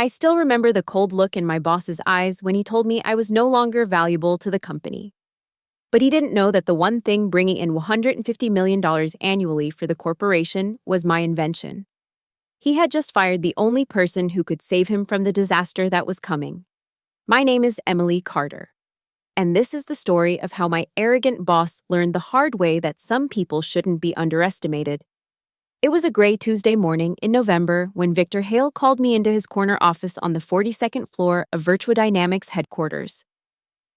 I still remember the cold look in my boss's eyes when he told me I was no longer valuable to the company. But he didn't know that the one thing bringing in $150 million annually for the corporation was my invention. He had just fired the only person who could save him from the disaster that was coming. My name is Emily Carter. And this is the story of how my arrogant boss learned the hard way that some people shouldn't be underestimated. It was a gray Tuesday morning in November when Victor Hale called me into his corner office on the 42nd floor of Virtua Dynamics headquarters.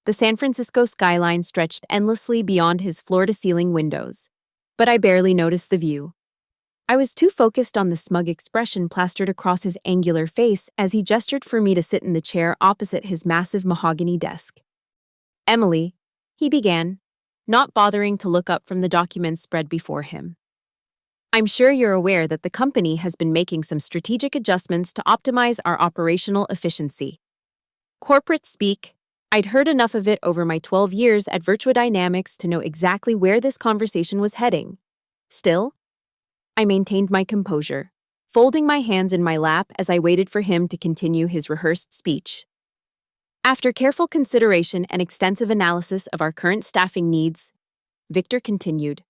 The San Francisco skyline stretched endlessly beyond his floor-to-ceiling windows, but I barely noticed the view. I was too focused on the smug expression plastered across his angular face as he gestured for me to sit in the chair opposite his massive mahogany desk. "Emily," he began, not bothering to look up from the documents spread before him. "I'm sure you're aware that the company has been making some strategic adjustments to optimize our operational efficiency. Corporate speak, I'd heard enough of it over my 12 years at Virtua Dynamics to know exactly where this conversation was heading. Still, I maintained my composure, folding my hands in my lap as I waited for him to continue his rehearsed speech. After careful consideration and extensive analysis of our current staffing needs, Victor continued,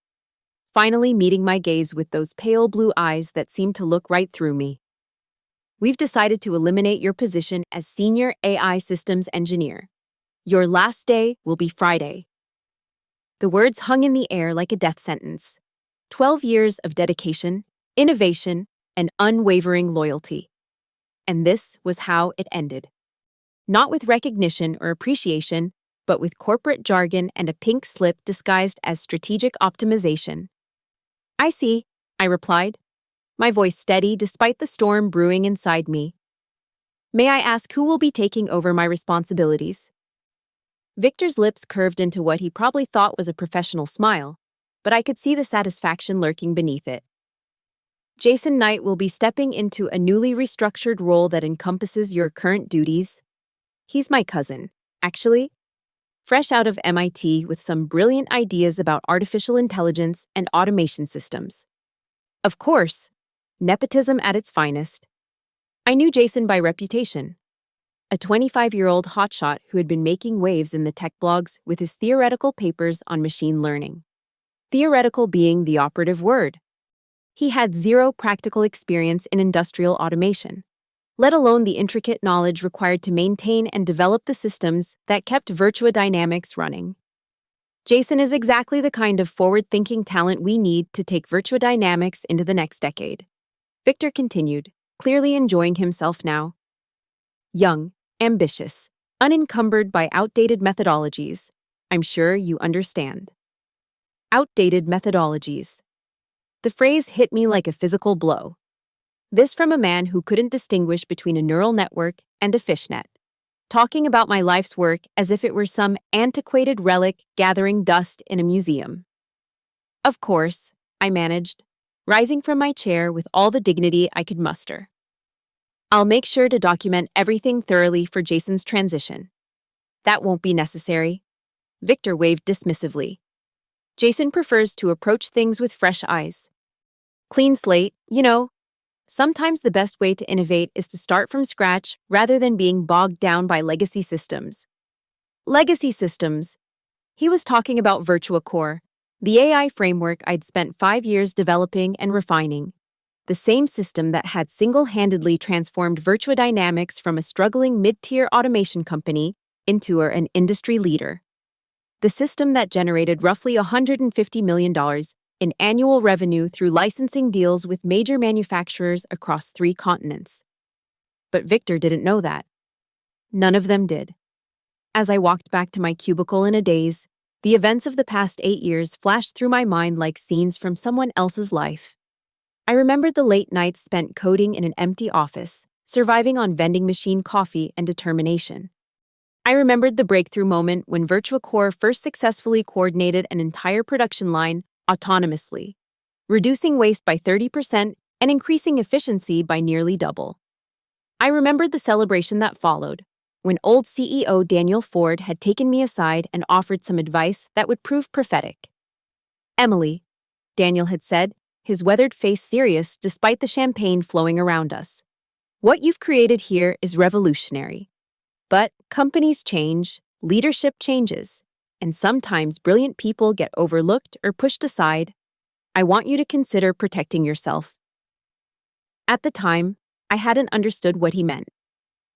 finally meeting my gaze with those pale blue eyes that seemed to look right through me. We've decided to eliminate your position as Senior AI Systems Engineer. Your last day will be Friday." The words hung in the air like a death sentence. 12 years of dedication, innovation, and unwavering loyalty. And this was how it ended. Not with recognition or appreciation, but with corporate jargon and a pink slip disguised as strategic optimization. "I see," I replied, my voice steady despite the storm brewing inside me. "May I ask who will be taking over my responsibilities?" Victor's lips curved into what he probably thought was a professional smile, but I could see the satisfaction lurking beneath it. "Jason Knight will be stepping into a newly restructured role that encompasses your current duties. He's my cousin, actually, fresh out of MIT with some brilliant ideas about artificial intelligence and automation systems. Of course, nepotism at its finest. I knew Jason by reputation. A 25-year-old hotshot who had been making waves in the tech blogs with his theoretical papers on machine learning. Theoretical being the operative word. He had zero practical experience in industrial automation, let alone the intricate knowledge required to maintain and develop the systems that kept Virtua Dynamics running. Jason is exactly the kind of forward-thinking talent we need to take Virtua Dynamics into the next decade. Victor continued, clearly enjoying himself now. Young, ambitious, unencumbered by outdated methodologies. I'm sure you understand. Outdated methodologies. The phrase hit me like a physical blow. This from a man who couldn't distinguish between a neural network and a fishnet, talking about my life's work as if it were some antiquated relic gathering dust in a museum. "Of course," I managed, rising from my chair with all the dignity I could muster. "I'll make sure to document everything thoroughly for Jason's transition." "That won't be necessary," Victor waved dismissively. "Jason prefers to approach things with fresh eyes. Clean slate, you know. Sometimes the best way to innovate is to start from scratch rather than being bogged down by legacy systems." Legacy systems. He was talking about Virtua Core, the AI framework I'd spent 5 years developing and refining. The same system that had single-handedly transformed Virtua Dynamics from a struggling mid-tier automation company into an industry leader. The system that generated roughly $150 million in annual revenue through licensing deals with major manufacturers across 3 continents. But Victor didn't know that. None of them did. As I walked back to my cubicle in a daze, the events of the past 8 years flashed through my mind like scenes from someone else's life. I remembered the late nights spent coding in an empty office, surviving on vending machine coffee and determination. I remembered the breakthrough moment when Virtua Core first successfully coordinated an entire production line autonomously, reducing waste by 30% and increasing efficiency by nearly double. I remembered the celebration that followed, when old CEO Daniel Ford had taken me aside and offered some advice that would prove prophetic. "Emily," Daniel had said, his weathered face serious despite the champagne flowing around us. What you've created here is revolutionary. But companies change, leadership changes, and sometimes brilliant people get overlooked or pushed aside. I want you to consider protecting yourself." At the time, I hadn't understood what he meant.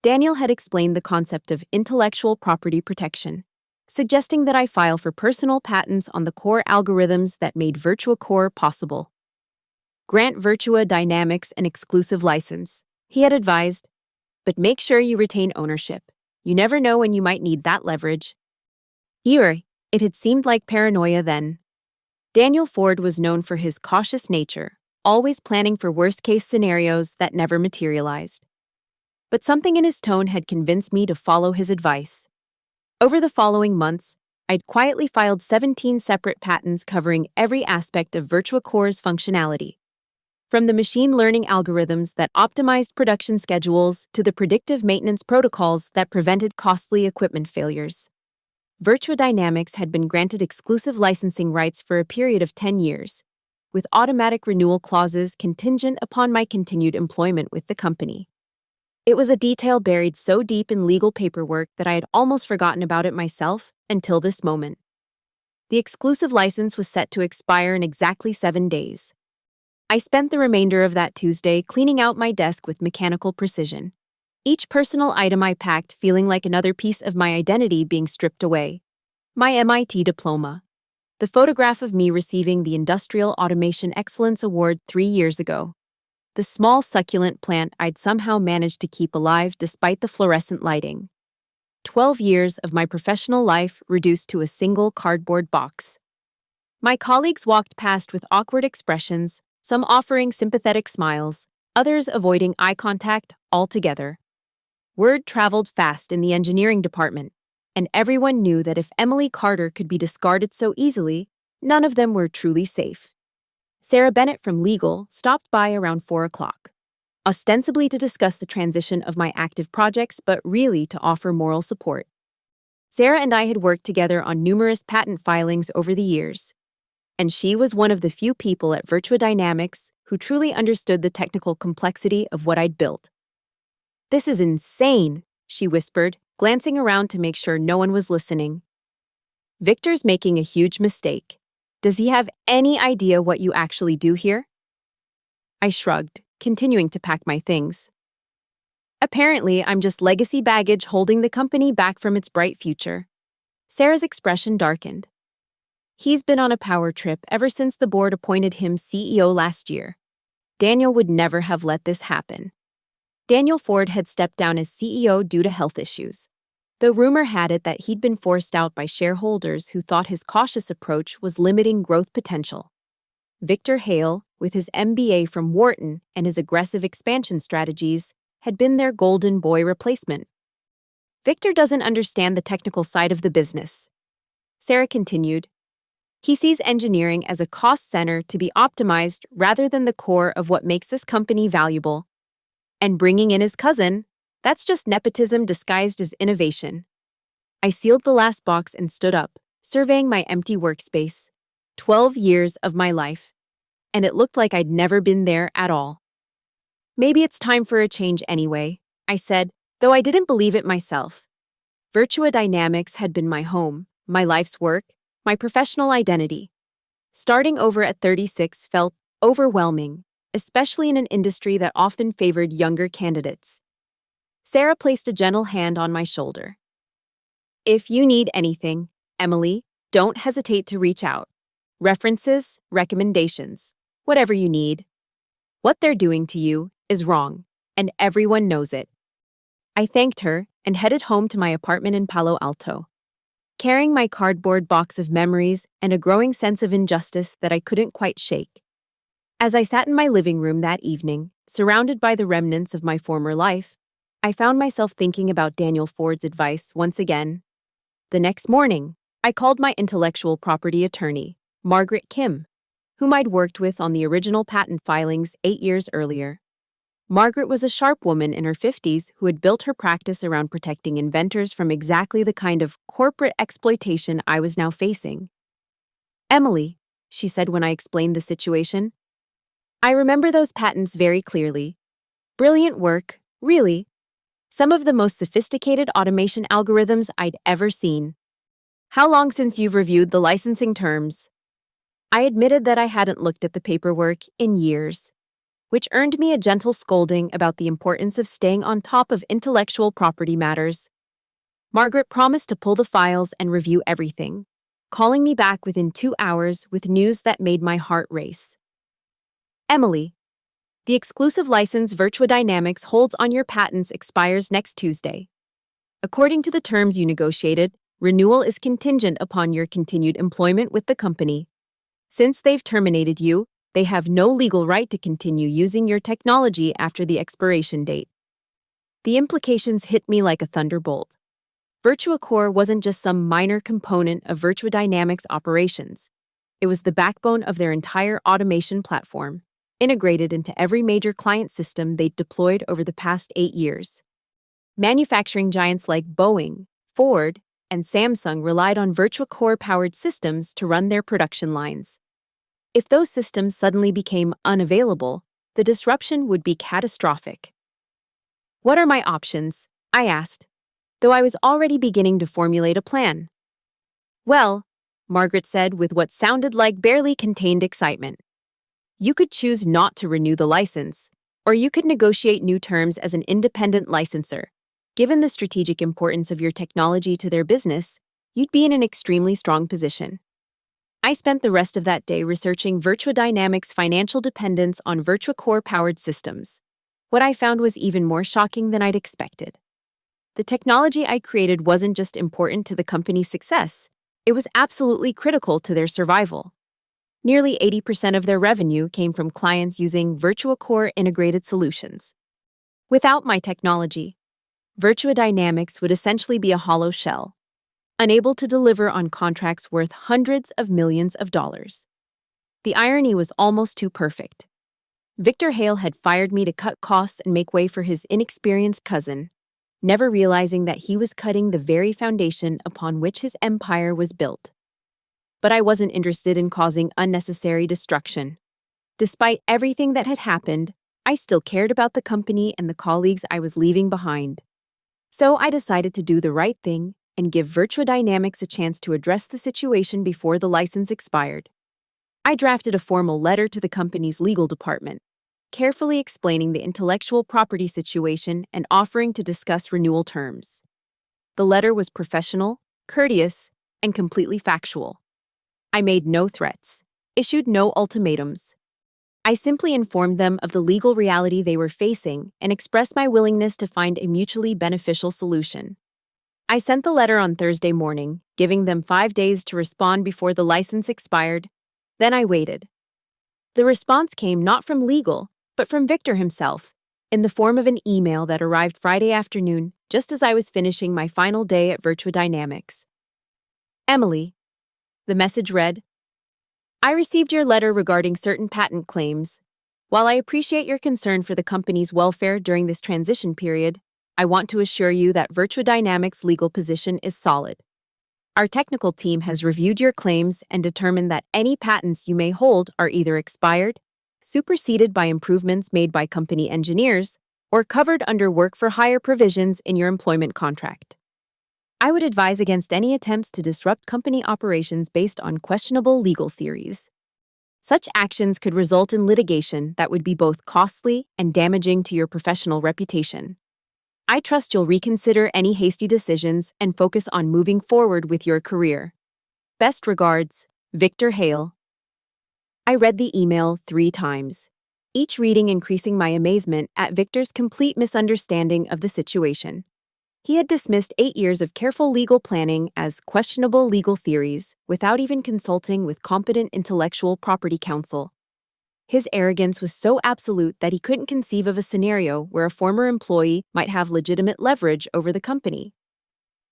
Daniel had explained the concept of intellectual property protection, suggesting that I file for personal patents on the core algorithms that made Virtua Core possible. Grant Virtua Dynamics an exclusive license, he had advised, but make sure you retain ownership. You never know when you might need that leverage. Eerie, it had seemed like paranoia then. Daniel Ford was known for his cautious nature, always planning for worst-case scenarios that never materialized. But something in his tone had convinced me to follow his advice. Over the following months, I'd quietly filed 17 separate patents covering every aspect of Virtua Core's functionality. From the machine learning algorithms that optimized production schedules to the predictive maintenance protocols that prevented costly equipment failures. Virtua Dynamics had been granted exclusive licensing rights for a period of 10 years, with automatic renewal clauses contingent upon my continued employment with the company. It was a detail buried so deep in legal paperwork that I had almost forgotten about it myself until this moment. The exclusive license was set to expire in exactly 7 days. I spent the remainder of that Tuesday cleaning out my desk with mechanical precision, each personal item I packed feeling like another piece of my identity being stripped away. My MIT diploma, the photograph of me receiving the Industrial Automation Excellence Award 3 years ago, the small succulent plant I'd somehow managed to keep alive despite the fluorescent lighting. 12 years of my professional life reduced to a single cardboard box. My colleagues walked past with awkward expressions, some offering sympathetic smiles, others avoiding eye contact altogether. Word traveled fast in the engineering department, and everyone knew that if Emily Carter could be discarded so easily, none of them were truly safe. Sarah Bennett from legal stopped by around 4 o'clock, ostensibly to discuss the transition of my active projects, but really to offer moral support. Sarah and I had worked together on numerous patent filings over the years, and she was one of the few people at Virtua Dynamics who truly understood the technical complexity of what I'd built. "This is insane," she whispered, glancing around to make sure no one was listening. "Victor's making a huge mistake. Does he have any idea what you actually do here?" I shrugged, continuing to pack my things. "Apparently, I'm just legacy baggage holding the company back from its bright future." Sarah's expression darkened. "He's been on a power trip ever since the board appointed him CEO last year. Daniel would never have let this happen." Daniel Ford had stepped down as CEO due to health issues. The rumor had it that he'd been forced out by shareholders who thought his cautious approach was limiting growth potential. Victor Hale, with his MBA from Wharton and his aggressive expansion strategies, had been their golden boy replacement. "Victor doesn't understand the technical side of the business," Sarah continued. "He sees engineering as a cost center to be optimized rather than the core of what makes this company valuable. And bringing in his cousin, that's just nepotism disguised as innovation." I sealed the last box and stood up, surveying my empty workspace. 12 years of my life, and it looked like I'd never been there at all. "Maybe it's time for a change anyway," I said, though I didn't believe it myself. Virtua Dynamics had been my home, my life's work, my professional identity. Starting over at 36 felt overwhelming, especially in an industry that often favored younger candidates. Sarah placed a gentle hand on my shoulder. "If you need anything, Emily, don't hesitate to reach out. References, recommendations, whatever you need. What they're doing to you is wrong, and everyone knows it." I thanked her and headed home to my apartment in Palo Alto, carrying my cardboard box of memories and a growing sense of injustice that I couldn't quite shake. As I sat in my living room that evening, surrounded by the remnants of my former life, I found myself thinking about Daniel Ford's advice once again. The next morning, I called my intellectual property attorney, Margaret Kim, whom I'd worked with on the original patent filings 8 years earlier. Margaret was a sharp woman in her 50s who had built her practice around protecting inventors from exactly the kind of corporate exploitation I was now facing. "Emily," she said when I explained the situation, "I remember those patents very clearly. Brilliant work, Really? Some of the most sophisticated automation algorithms I'd ever seen. How long since you've reviewed the licensing terms? I admitted that I hadn't looked at the paperwork in years, which earned me a gentle scolding about the importance of staying on top of intellectual property matters. Margaret promised to pull the files and review everything, calling me back within 2 hours with news that made my heart race. Emily, the exclusive license Virtua Dynamics holds on your patents expires next Tuesday. According to the terms you negotiated, renewal is contingent upon your continued employment with the company. Since they've terminated you, they have no legal right to continue using your technology after the expiration date. The implications hit me like a thunderbolt. Virtua Core wasn't just some minor component of Virtua Dynamics operations. It was the backbone of their entire automation platform, integrated into every major client system they'd deployed over the past 8 years. Manufacturing giants like Boeing, Ford, and Samsung relied on Virtua Core-powered systems to run their production lines. If those systems suddenly became unavailable, the disruption would be catastrophic. What are my options? I asked, though I was already beginning to formulate a plan. Well, Margaret said with what sounded like barely contained excitement. You could choose not to renew the license, or you could negotiate new terms as an independent licensor. Given the strategic importance of your technology to their business, you'd be in an extremely strong position. I spent the rest of that day researching Virtua Dynamics' financial dependence on Virtua Core-powered systems. What I found was even more shocking than I'd expected. The technology I created wasn't just important to the company's success, it was absolutely critical to their survival. Nearly 80% of their revenue came from clients using Virtua Core integrated solutions. Without my technology, Virtua Dynamics would essentially be a hollow shell, unable to deliver on contracts worth hundreds of millions of dollars. The irony was almost too perfect. Victor Hale had fired me to cut costs and make way for his inexperienced cousin, never realizing that he was cutting the very foundation upon which his empire was built. But I wasn't interested in causing unnecessary destruction. Despite everything that had happened, I still cared about the company and the colleagues I was leaving behind. So I decided to do the right thing and give Virtua Dynamics a chance to address the situation before the license expired. I drafted a formal letter to the company's legal department, carefully explaining the intellectual property situation and offering to discuss renewal terms. The letter was professional, courteous, and completely factual. I made no threats, issued no ultimatums. I simply informed them of the legal reality they were facing and expressed my willingness to find a mutually beneficial solution. I sent the letter on Thursday morning, giving them 5 days to respond before the license expired. Then I waited. The response came not from legal, but from Victor himself, in the form of an email that arrived Friday afternoon, just as I was finishing my final day at Virtua Dynamics. Emily, the message read, I received your letter regarding certain patent claims. While I appreciate your concern for the company's welfare during this transition period, I want to assure you that Virtua Dynamics' legal position is solid. Our technical team has reviewed your claims and determined that any patents you may hold are either expired, superseded by improvements made by company engineers, or covered under work-for-hire provisions in your employment contract. I would advise against any attempts to disrupt company operations based on questionable legal theories. Such actions could result in litigation that would be both costly and damaging to your professional reputation. I trust you'll reconsider any hasty decisions and focus on moving forward with your career. Best regards, Victor Hale. I read the email 3 times, each reading increasing my amazement at Victor's complete misunderstanding of the situation. He had dismissed 8 years of careful legal planning as questionable legal theories without even consulting with competent intellectual property counsel. His arrogance was so absolute that he couldn't conceive of a scenario where a former employee might have legitimate leverage over the company.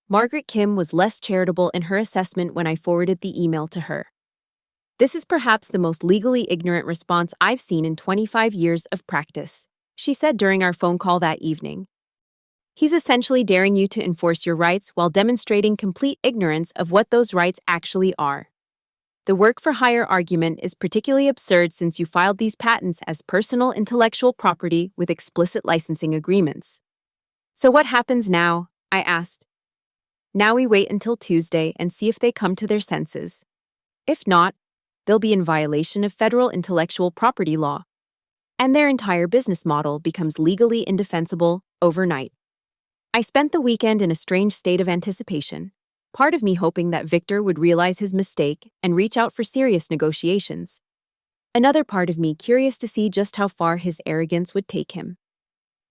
Margaret Kim was less charitable in her assessment when I forwarded the email to her. This is perhaps the most legally ignorant response I've seen in 25 years of practice, she said during our phone call that evening. He's essentially daring you to enforce your rights while demonstrating complete ignorance of what those rights actually are. The work for hire argument is particularly absurd since you filed these patents as personal intellectual property with explicit licensing agreements. So what happens now? I asked. Now we wait until Tuesday and see if they come to their senses. If not, they'll be in violation of federal intellectual property law, and their entire business model becomes legally indefensible overnight. I spent the weekend in a strange state of anticipation, part of me hoping that Victor would realize his mistake and reach out for serious negotiations. Another part of me curious to see just how far his arrogance would take him.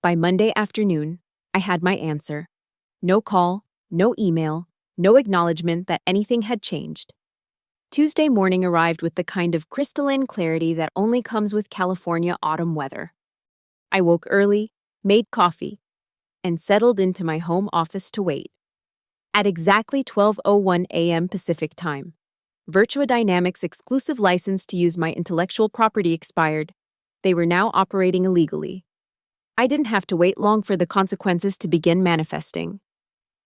By Monday afternoon, I had my answer. No call, no email, no acknowledgement that anything had changed. Tuesday morning arrived with the kind of crystalline clarity that only comes with California autumn weather. I woke early, made coffee, and settled into my home office to wait. At exactly 12:01 a.m. Pacific Time, Virtua Dynamics' exclusive license to use my intellectual property expired. They were now operating illegally. I didn't have to wait long for the consequences to begin manifesting.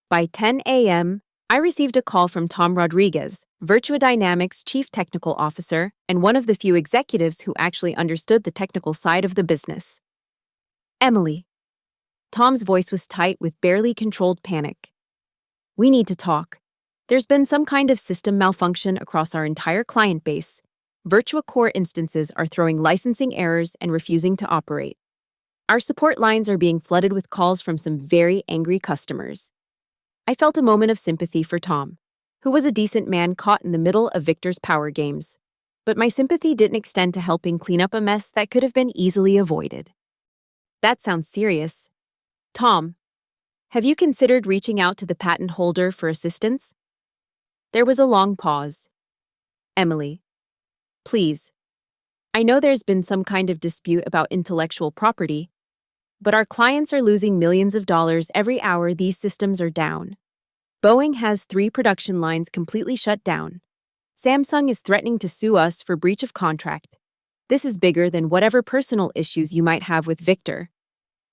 By 10 a.m., I received a call from Tom Rodriguez, Virtua Dynamics' chief technical officer and one of the few executives who actually understood the technical side of the business. Emily. Tom's voice was tight with barely controlled panic. We need to talk. There's been some kind of system malfunction across our entire client base. Virtua core instances are throwing licensing errors and refusing to operate. Our support lines are being flooded with calls from some very angry customers. I felt a moment of sympathy for Tom, who was a decent man caught in the middle of Victor's power games. But my sympathy didn't extend to helping clean up a mess that could have been easily avoided. That sounds serious. Tom, have you considered reaching out to the patent holder for assistance? There was a long pause. Emily, please. I know there's been some kind of dispute about intellectual property, but our clients are losing millions of dollars every hour these systems are down. Boeing has 3 production lines completely shut down. Samsung is threatening to sue us for breach of contract. This is bigger than whatever personal issues you might have with Victor.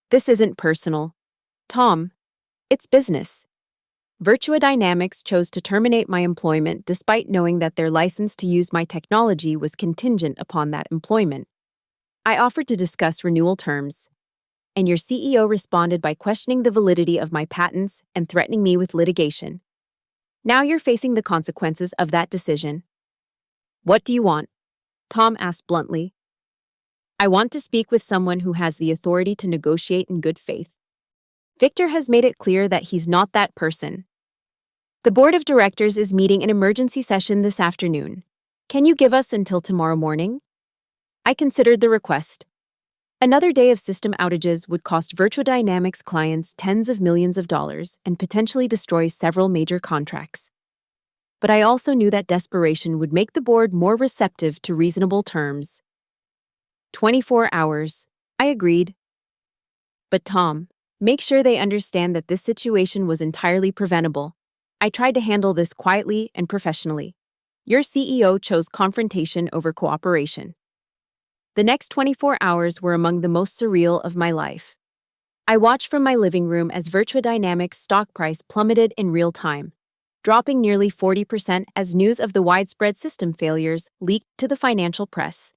This isn't personal. Tom, it's business. Virtua Dynamics chose to terminate my employment despite knowing that their license to use my technology was contingent upon that employment. I offered to discuss renewal terms, and your CEO responded by questioning the validity of my patents and threatening me with litigation. Now you're facing the consequences of that decision. What do you want? Tom asked bluntly. I want to speak with someone who has the authority to negotiate in good faith. Victor has made it clear that he's not that person. The board of directors is meeting an emergency session this afternoon. Can you give us until tomorrow morning? I considered the request. Another day of system outages would cost Virtua Dynamics clients tens of millions of dollars and potentially destroy several major contracts. But I also knew that desperation would make the board more receptive to reasonable terms. 24 hours, I agreed. But Tom, make sure they understand that this situation was entirely preventable. I tried to handle this quietly and professionally. Your CEO chose confrontation over cooperation. The next 24 hours were among the most surreal of my life. I watched from my living room as Virtua Dynamics' stock price plummeted in real time, dropping nearly 40% as news of the widespread system failures leaked to the financial press.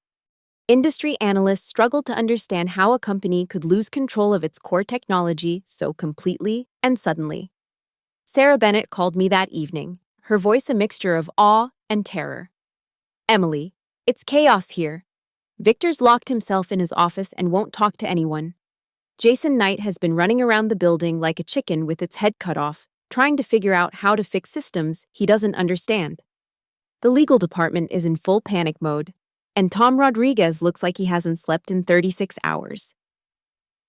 Industry analysts struggled to understand how a company could lose control of its core technology so completely and suddenly. Sarah Bennett called me that evening, her voice a mixture of awe and terror. Emily, it's chaos here. Victor's locked himself in his office and won't talk to anyone. Jason Knight has been running around the building like a chicken with its head cut off, trying to figure out how to fix systems he doesn't understand. The legal department is in full panic mode, and Tom Rodriguez looks like he hasn't slept in 36 hours.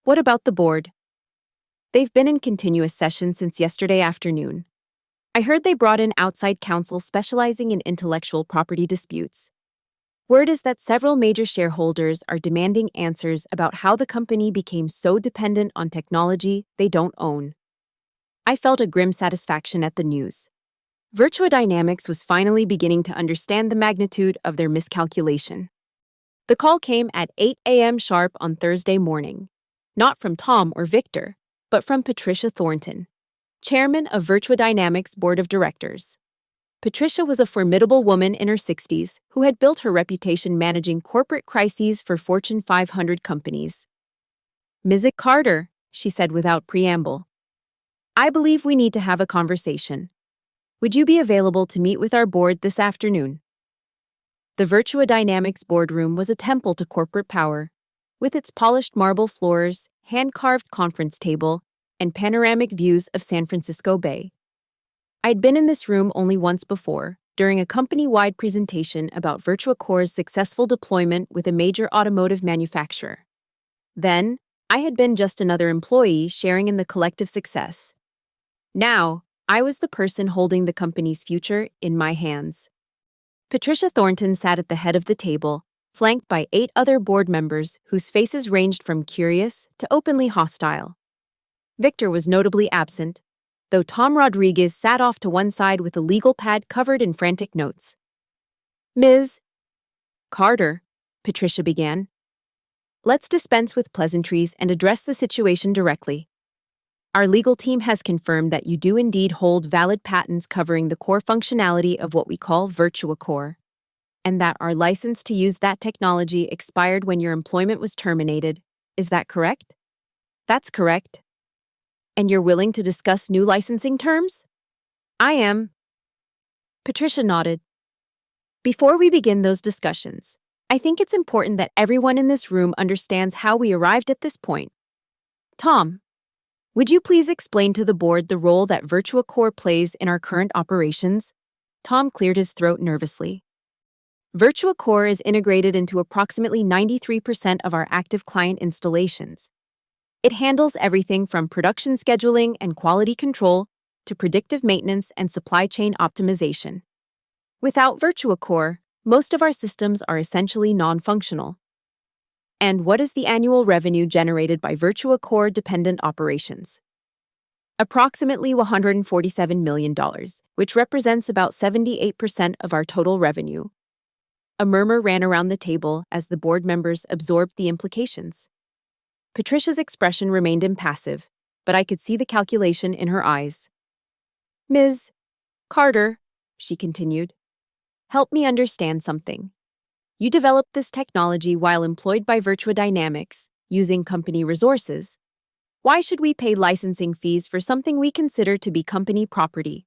What about the board? They've been in continuous session since yesterday afternoon. I heard they brought in outside counsel specializing in intellectual property disputes. Word is that several major shareholders are demanding answers about how the company became so dependent on technology they don't own. I felt a grim satisfaction at the news. Virtua Dynamics was finally beginning to understand the magnitude of their miscalculation. The call came at 8 a.m. sharp on Thursday morning, not from Tom or Victor, but from Patricia Thornton, chairman of Virtua Dynamics' board of directors. Patricia was a formidable woman in her 60s who had built her reputation managing corporate crises for Fortune 500 companies. "Ms. Carter," she said without preamble, "I believe we need to have a conversation. Would you be available to meet with our board this afternoon?" The Virtua Dynamics boardroom was a temple to corporate power, with its polished marble floors, hand-carved conference table, and panoramic views of San Francisco Bay. I'd been in this room only once before, during a company-wide presentation about Virtua Core's successful deployment with a major automotive manufacturer. Then, I had been just another employee sharing in the collective success. Now, I was the person holding the company's future in my hands. Patricia Thornton sat at the head of the table, flanked by 8 other board members whose faces ranged from curious to openly hostile. Victor was notably absent, though Tom Rodriguez sat off to one side with a legal pad covered in frantic notes. "Ms. Carter," Patricia began, "let's dispense with pleasantries and address the situation directly. Our legal team has confirmed that you do indeed hold valid patents covering the core functionality of what we call Virtua Core, and that our license to use that technology expired when your employment was terminated. Is that correct?" "That's correct." "And you're willing to discuss new licensing terms?" "I am." Patricia nodded. "Before we begin those discussions, I think it's important that everyone in this room understands how we arrived at this point. Tom, would you please explain to the board the role that Virtua Core plays in our current operations?" Tom cleared his throat nervously. Virtua Core is integrated into approximately 93% of our active client installations. It handles everything from production scheduling and quality control to predictive maintenance and supply chain optimization. Without Virtua Core, most of our systems are essentially non-functional. "And what is the annual revenue generated by Virtua Core dependent operations?" "Approximately $147 million, which represents about 78% of our total revenue." A murmur ran around the table as the board members absorbed the implications. Patricia's expression remained impassive, but I could see the calculation in her eyes. "Ms. Carter," she continued, "help me understand something. You developed this technology while employed by Virtua Dynamics, using company resources. Why should we pay licensing fees for something we consider to be company property?"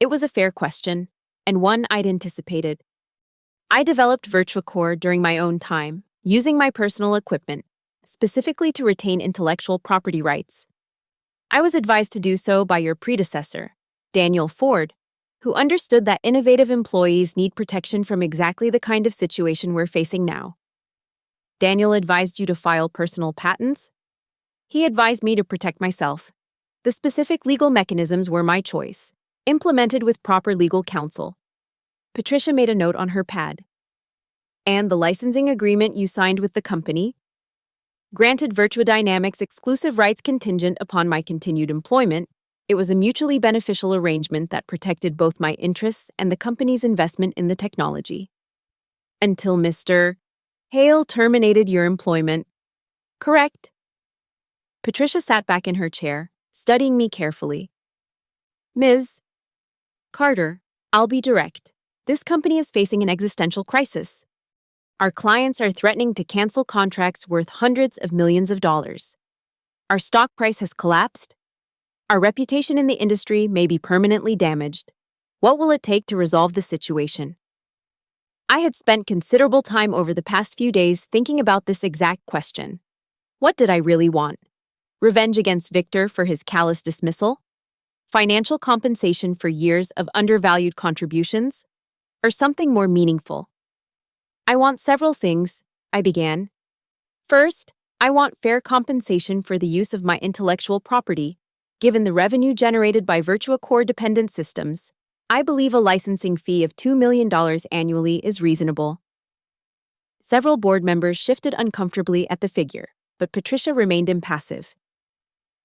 It was a fair question, and one I'd anticipated. I developed Virtua Core during my own time, using my personal equipment, specifically to retain intellectual property rights. I was advised to do so by your predecessor, Daniel Ford, who understood that innovative employees need protection from exactly the kind of situation we're facing now. "Daniel advised you to file personal patents?" "He advised me to protect myself. The specific legal mechanisms were my choice, implemented with proper legal counsel." Patricia made a note on her pad. "And the licensing agreement you signed with the company?" "Granted Virtua Dynamics exclusive rights contingent upon my continued employment. It was a mutually beneficial arrangement that protected both my interests and the company's investment in the technology." "Until Mr. Hale terminated your employment." "Correct." Patricia sat back in her chair, studying me carefully. "Ms. Carter, I'll be direct. This company is facing an existential crisis. Our clients are threatening to cancel contracts worth hundreds of millions of dollars. Our stock price has collapsed. Our reputation in the industry may be permanently damaged. What will it take to resolve the situation?" I had spent considerable time over the past few days thinking about this exact question. What did I really want? Revenge against Victor for his callous dismissal? Financial compensation for years of undervalued contributions? Or something more meaningful? "I want several things," I began. "First, I want fair compensation for the use of my intellectual property. Given the revenue generated by Virtua Core dependent systems, I believe a licensing fee of $2 million annually is reasonable." Several board members shifted uncomfortably at the figure, but Patricia remained impassive.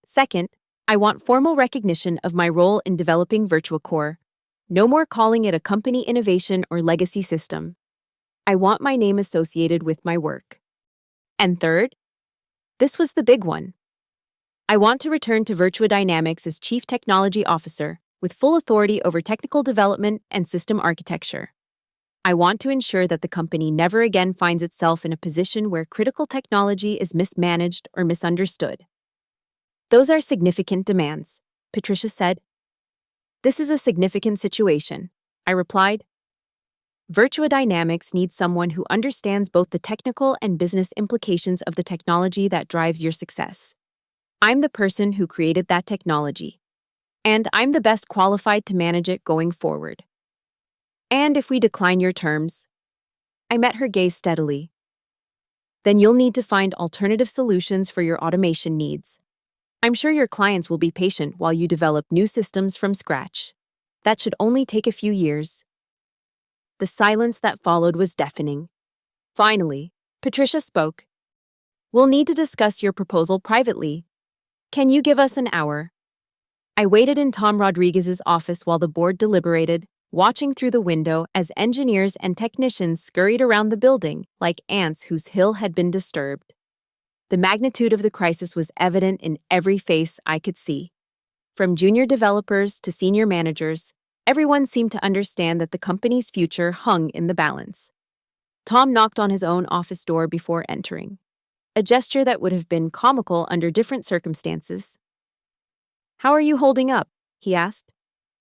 "Second, I want formal recognition of my role in developing Virtua Core. No more calling it a company innovation or legacy system. I want my name associated with my work. And third, this was the big one. I want to return to Virtua Dynamics as Chief Technology Officer, with full authority over technical development and system architecture. I want to ensure that the company never again finds itself in a position where critical technology is mismanaged or misunderstood. Those are significant demands, Patricia said. This is a significant situation, I replied. Virtua Dynamics needs someone who understands both the technical and business implications of the technology that drives your success. I'm the person who created that technology, and I'm the best qualified to manage it going forward. And if we decline your terms, I met her gaze steadily, then you'll need to find alternative solutions for your automation needs. I'm sure your clients will be patient while you develop new systems from scratch. That should only take a few years. The silence that followed was deafening. Finally, Patricia spoke. We'll need to discuss your proposal privately. Can you give us an hour? I waited in Tom Rodriguez's office while the board deliberated, watching through the window as engineers and technicians scurried around the building like ants whose hill had been disturbed. The magnitude of the crisis was evident in every face I could see. From junior developers to senior managers, everyone seemed to understand that the company's future hung in the balance. Tom knocked on his own office door before entering, a gesture that would have been comical under different circumstances. How are you holding up? He asked,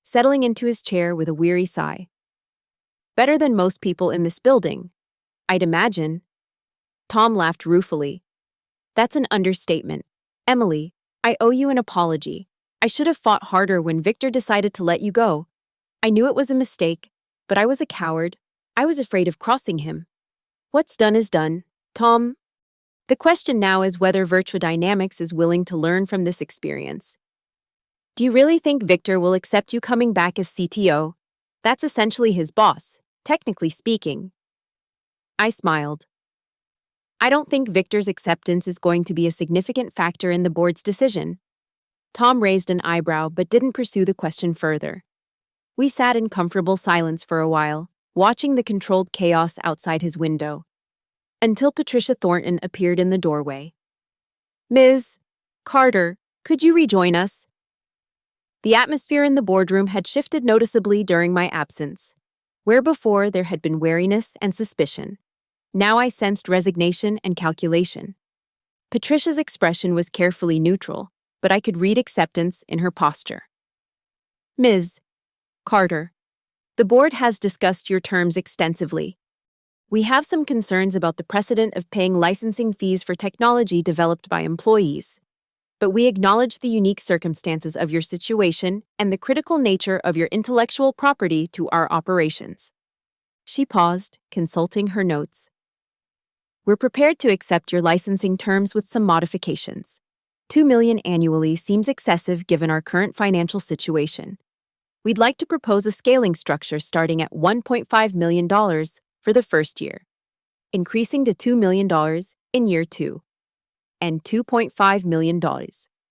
settling into his chair with a weary sigh. Better than most people in this building, I'd imagine. Tom laughed ruefully. That's an understatement. Emily, I owe you an apology. I should have fought harder when Victor decided to let you go. I knew it was a mistake, but I was a coward. I was afraid of crossing him. What's done is done, Tom. The question now is whether Virtua Dynamics is willing to learn from this experience. Do you really think Victor will accept you coming back as CTO? That's essentially his boss, technically speaking. I smiled. I don't think Victor's acceptance is going to be a significant factor in the board's decision. Tom raised an eyebrow but didn't pursue the question further. We sat in comfortable silence for a while, watching the controlled chaos outside his window, until Patricia Thornton appeared in the doorway. Ms. Carter, could you rejoin us? The atmosphere in the boardroom had shifted noticeably during my absence. Where before there had been wariness and suspicion, now I sensed resignation and calculation. Patricia's expression was carefully neutral, but I could read acceptance in her posture. Ms. Carter, the board has discussed your terms extensively. We have some concerns about the precedent of paying licensing fees for technology developed by employees, but we acknowledge the unique circumstances of your situation and the critical nature of your intellectual property to our operations. She paused, consulting her notes. We're prepared to accept your licensing terms with some modifications. $2 million annually seems excessive given our current financial situation. We'd like to propose a scaling structure starting at $1.5 million for the first year, increasing to $2 million in year 2, and $2.5 million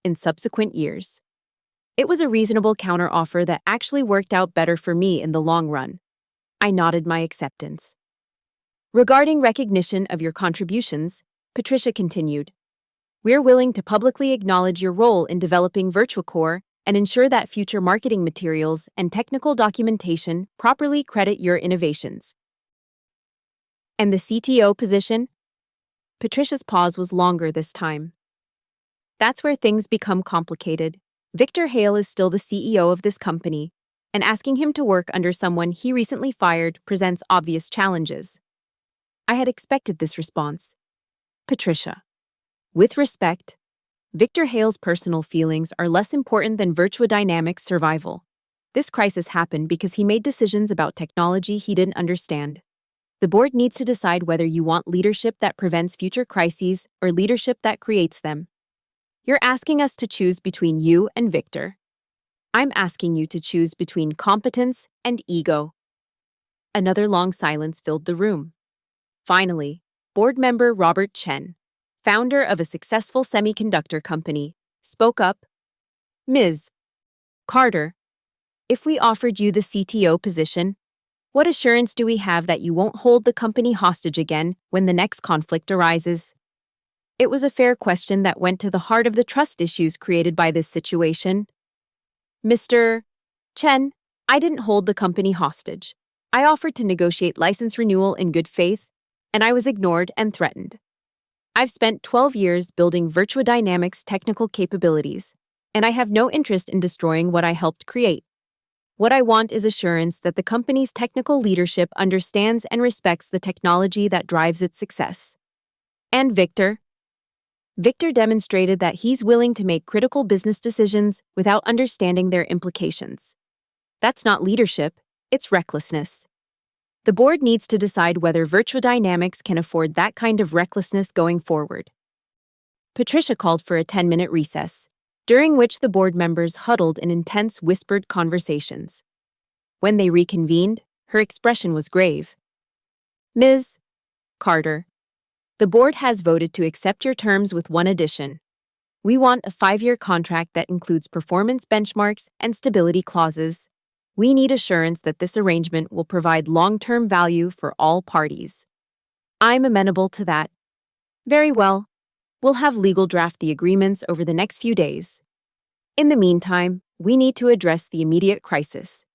in subsequent years. It was a reasonable counteroffer that actually worked out better for me in the long run. I nodded my acceptance. Regarding recognition of your contributions, Patricia continued, we're willing to publicly acknowledge your role in developing VirtuaCore and ensure that future marketing materials and technical documentation properly credit your innovations. And the CTO position? Patricia's pause was longer this time. That's where things become complicated. Victor Hale is still the CEO of this company, and asking him to work under someone he recently fired presents obvious challenges. I had expected this response. Patricia. With respect, Victor Hale's personal feelings are less important than Virtua Dynamics' survival. This crisis happened because he made decisions about technology he didn't understand. The board needs to decide whether you want leadership that prevents future crises or leadership that creates them. You're asking us to choose between you and Victor. I'm asking you to choose between competence and ego. Another long silence filled the room. Finally, board member Robert Chen, founder of a successful semiconductor company, spoke up. Ms. Carter, if we offered you the CTO position, what assurance do we have that you won't hold the company hostage again when the next conflict arises? It was a fair question that went to the heart of the trust issues created by this situation. Mr. Chen, I didn't hold the company hostage. I offered to negotiate license renewal in good faith, and I was ignored and threatened. I've spent 12 years building Virtua Dynamics' technical capabilities, and I have no interest in destroying what I helped create. What I want is assurance that the company's technical leadership understands and respects the technology that drives its success. And Victor? Victor demonstrated that he's willing to make critical business decisions without understanding their implications. That's not leadership, it's recklessness. The board needs to decide whether Virtua Dynamics can afford that kind of recklessness going forward. Patricia called for a 10-minute recess, during which the board members huddled in intense whispered conversations. When they reconvened, her expression was grave. Ms. Carter, the board has voted to accept your terms with one addition. We want a 5-year contract that includes performance benchmarks and stability clauses. We need assurance that this arrangement will provide long-term value for all parties. I'm amenable to that. Very well. We'll have legal draft the agreements over the next few days. In the meantime, we need to address the immediate crisis.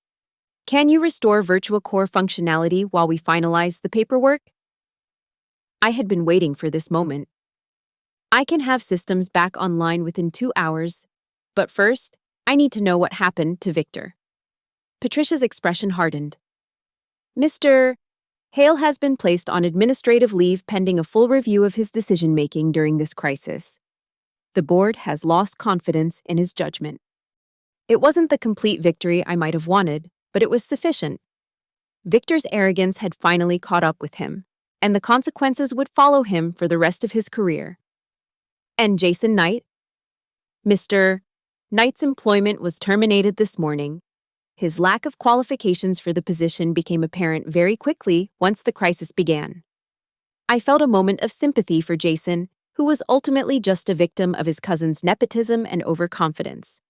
Can you restore Virtua Core functionality while we finalize the paperwork? I had been waiting for this moment. I can have systems back online within 2 hours, but first, I need to know what happened to Victor. Patricia's expression hardened. Mr. Hale has been placed on administrative leave pending a full review of his decision-making during this crisis. The board has lost confidence in his judgment. It wasn't the complete victory I might have wanted, but it was sufficient. Victor's arrogance had finally caught up with him, and the consequences would follow him for the rest of his career. And Jason Knight? Mr. Knight's employment was terminated this morning. His lack of qualifications for the position became apparent very quickly once the crisis began. I felt a moment of sympathy for Jason, who was ultimately just a victim of his cousin's nepotism and overconfidence.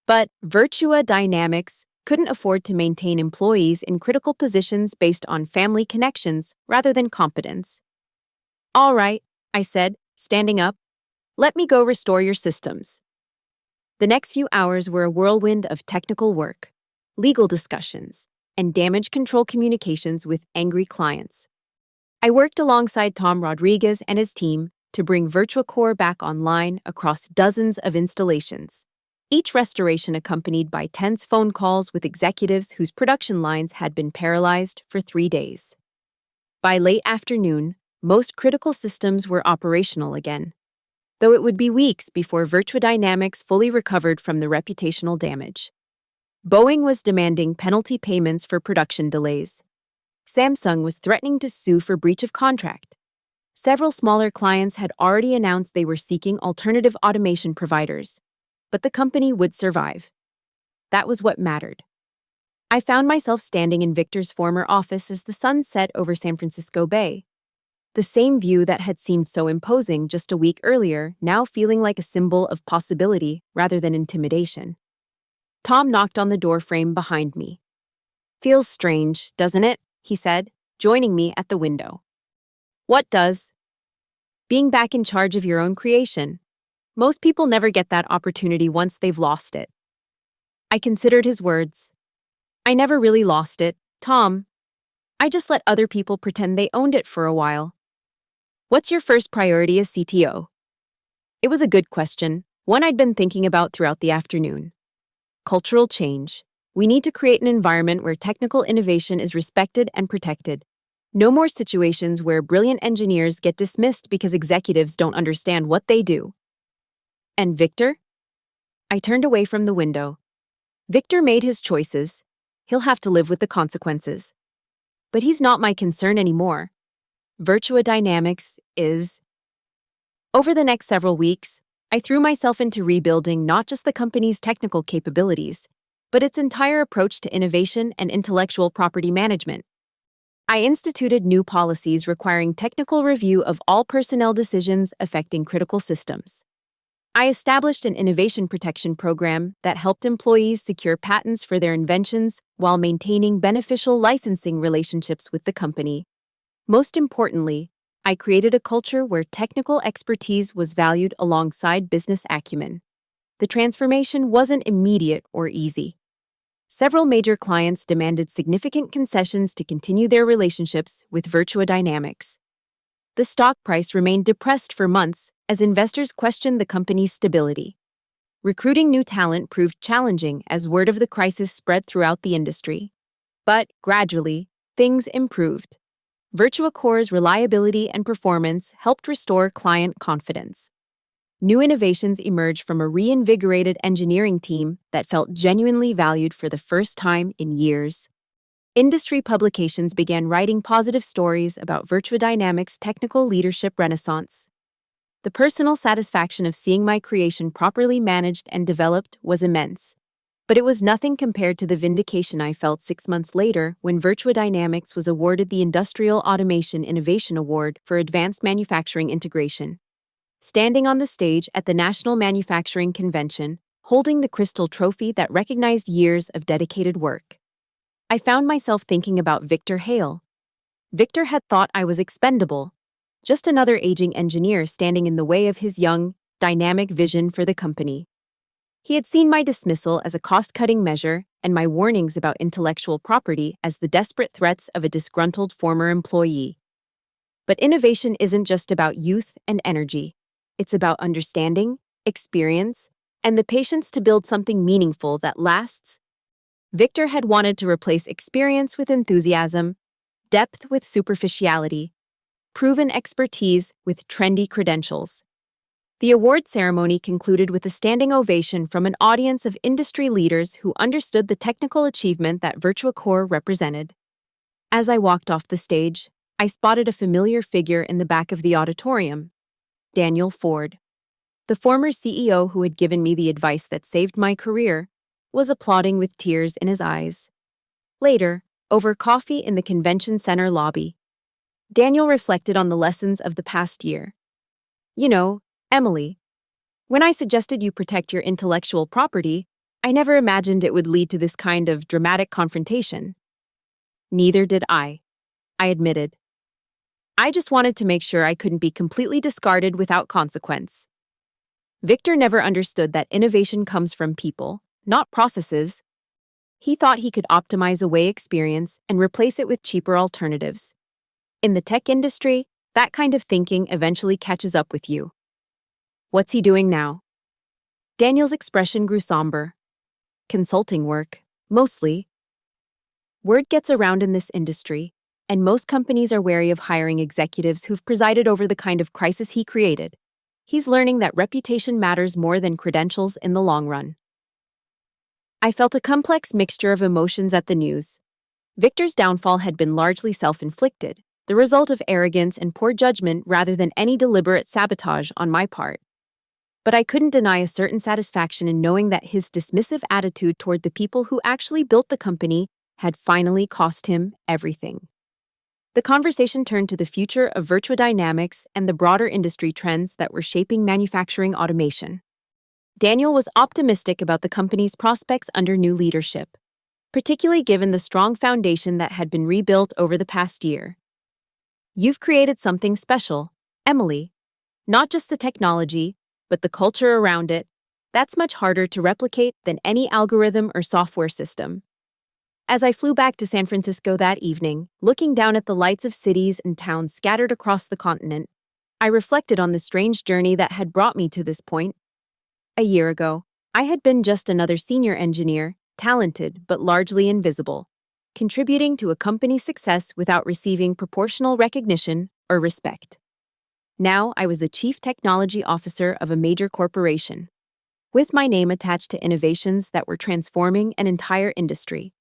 But Virtua Dynamics couldn't afford to maintain employees in critical positions based on family connections rather than competence. All right, I said, standing up. Let me go restore your systems. The next few hours were a whirlwind of technical work, legal discussions, and damage control communications with angry clients. I worked alongside Tom Rodriguez and his team to bring Virtua Core back online across dozens of installations, each restoration accompanied by tense phone calls with executives whose production lines had been paralyzed for 3 days. By late afternoon, most critical systems were operational again, though it would be weeks before Virtua Dynamics fully recovered from the reputational damage. Boeing was demanding penalty payments for production delays. Samsung was threatening to sue for breach of contract. Several smaller clients had already announced they were seeking alternative automation providers, but the company would survive. That was what mattered. I found myself standing in Victor's former office as the sun set over San Francisco Bay. The same view that had seemed so imposing just a week earlier, now feeling like a symbol of possibility rather than intimidation. Tom knocked on the door frame behind me. Feels strange, doesn't it? He said, joining me at the window. What does? Being back in charge of your own creation. Most people never get that opportunity once they've lost it. I considered his words. I never really lost it, Tom. I just let other people pretend they owned it for a while. What's your first priority as CTO? It was a good question, one I'd been thinking about throughout the afternoon. Cultural change. We need to create an environment where technical innovation is respected and protected. No more situations where brilliant engineers get dismissed because executives don't understand what they do. And Victor? I turned away from the window. Victor made his choices. He'll have to live with the consequences. But he's not my concern anymore. Virtua Dynamics is. Over the next several weeks, I threw myself into rebuilding not just the company's technical capabilities, but its entire approach to innovation and intellectual property management. I instituted new policies requiring technical review of all personnel decisions affecting critical systems. I established an innovation protection program that helped employees secure patents for their inventions while maintaining beneficial licensing relationships with the company. Most importantly, I created a culture where technical expertise was valued alongside business acumen. The transformation wasn't immediate or easy. Several major clients demanded significant concessions to continue their relationships with Virtua Dynamics. The stock price remained depressed for months as investors questioned the company's stability. Recruiting new talent proved challenging as word of the crisis spread throughout the industry. But, gradually, things improved. Virtua Core's reliability and performance helped restore client confidence. New innovations emerged from a reinvigorated engineering team that felt genuinely valued for the first time in years. Industry publications began writing positive stories about Virtua Dynamics' technical leadership renaissance. The personal satisfaction of seeing my creation properly managed and developed was immense. But it was nothing compared to the vindication I felt 6 months later when Virtua Dynamics was awarded the Industrial Automation Innovation Award for Advanced Manufacturing Integration. Standing on the stage at the National Manufacturing Convention, holding the crystal trophy that recognized years of dedicated work, I found myself thinking about Victor Hale. Victor had thought I was expendable, just another aging engineer standing in the way of his young, dynamic vision for the company. He had seen my dismissal as a cost-cutting measure and my warnings about intellectual property as the desperate threats of a disgruntled former employee. But innovation isn't just about youth and energy. It's about understanding, experience, and the patience to build something meaningful that lasts. Victor had wanted to replace experience with enthusiasm, depth with superficiality, proven expertise with trendy credentials. The award ceremony concluded with a standing ovation from an audience of industry leaders who understood the technical achievement that Virtua Core represented. As I walked off the stage, I spotted a familiar figure in the back of the auditorium, Daniel Ford. The former CEO who had given me the advice that saved my career was applauding with tears in his eyes. Later, over coffee in the convention center lobby, Daniel reflected on the lessons of the past year. You know, Emily, when I suggested you protect your intellectual property, I never imagined it would lead to this kind of dramatic confrontation. Neither did I admitted. I just wanted to make sure I couldn't be completely discarded without consequence. Victor never understood that innovation comes from people, not processes. He thought he could optimize away experience and replace it with cheaper alternatives. In the tech industry, that kind of thinking eventually catches up with you. What's he doing now? Daniel's expression grew somber. Consulting work, mostly. Word gets around in this industry, and most companies are wary of hiring executives who've presided over the kind of crisis he created. He's learning that reputation matters more than credentials in the long run. I felt a complex mixture of emotions at the news. Victor's downfall had been largely self-inflicted, the result of arrogance and poor judgment rather than any deliberate sabotage on my part. But I couldn't deny a certain satisfaction in knowing that his dismissive attitude toward the people who actually built the company had finally cost him everything. The conversation turned to the future of Virtua Dynamics and the broader industry trends that were shaping manufacturing automation. Daniel was optimistic about the company's prospects under new leadership, particularly given the strong foundation that had been rebuilt over the past year. You've created something special, Emily. Not just the technology, but the culture around it. That's much harder to replicate than any algorithm or software system. As I flew back to San Francisco that evening, looking down at the lights of cities and towns scattered across the continent, I reflected on the strange journey that had brought me to this point. A year ago, I had been just another senior engineer, talented but largely invisible, contributing to a company's success without receiving proportional recognition or respect. Now I was the chief technology officer of a major corporation, with my name attached to innovations that were transforming an entire industry.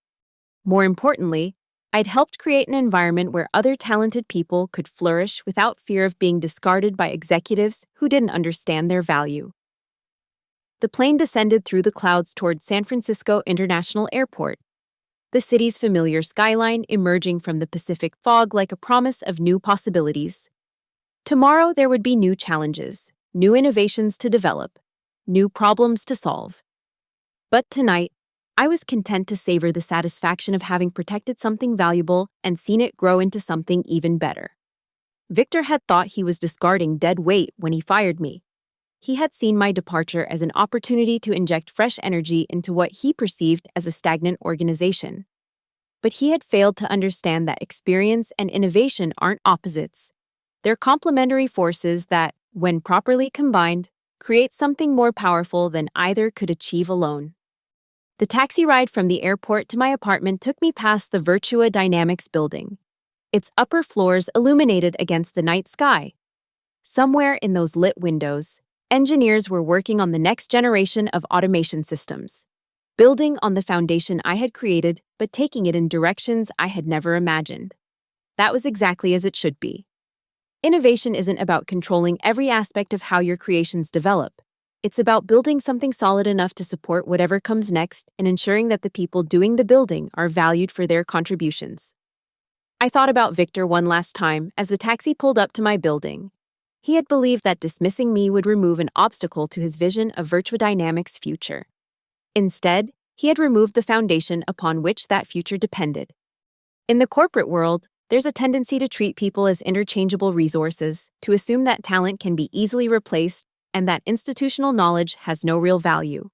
More importantly, I'd helped create an environment where other talented people could flourish without fear of being discarded by executives who didn't understand their value. The plane descended through the clouds toward San Francisco International Airport, the city's familiar skyline emerging from the Pacific fog like a promise of new possibilities. Tomorrow there would be new challenges, new innovations to develop, new problems to solve. But tonight, I was content to savor the satisfaction of having protected something valuable and seen it grow into something even better. Victor had thought he was discarding dead weight when he fired me. He had seen my departure as an opportunity to inject fresh energy into what he perceived as a stagnant organization. But he had failed to understand that experience and innovation aren't opposites. They're complementary forces that, when properly combined, create something more powerful than either could achieve alone. The taxi ride from the airport to my apartment took me past the Virtua Dynamics building, its upper floors illuminated against the night sky. Somewhere in those lit windows, engineers were working on the next generation of automation systems, building on the foundation I had created but taking it in directions I had never imagined. That was exactly as it should be. Innovation isn't about controlling every aspect of how your creations develop. It's about building something solid enough to support whatever comes next and ensuring that the people doing the building are valued for their contributions. I thought about Victor one last time as the taxi pulled up to my building. He had believed that dismissing me would remove an obstacle to his vision of Virtua Dynamics' future. Instead, he had removed the foundation upon which that future depended. In the corporate world, there's a tendency to treat people as interchangeable resources, to assume that talent can be easily replaced and that institutional knowledge has no real value.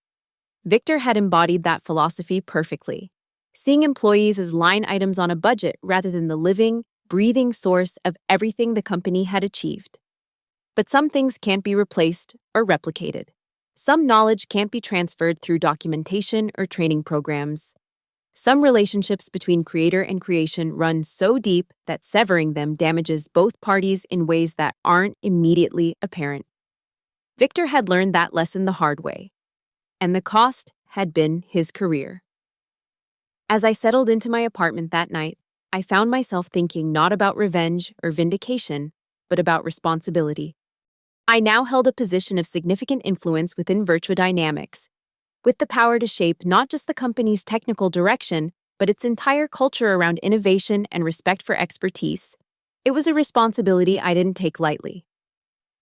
Victor had embodied that philosophy perfectly, seeing employees as line items on a budget rather than the living, breathing source of everything the company had achieved. But some things can't be replaced or replicated. Some knowledge can't be transferred through documentation or training programs. Some relationships between creator and creation run so deep that severing them damages both parties in ways that aren't immediately apparent. Victor had learned that lesson the hard way, and the cost had been his career. As I settled into my apartment that night, I found myself thinking not about revenge or vindication, but about responsibility. I now held a position of significant influence within Virtua Dynamics, with the power to shape not just the company's technical direction, but its entire culture around innovation and respect for expertise. It was a responsibility I didn't take lightly.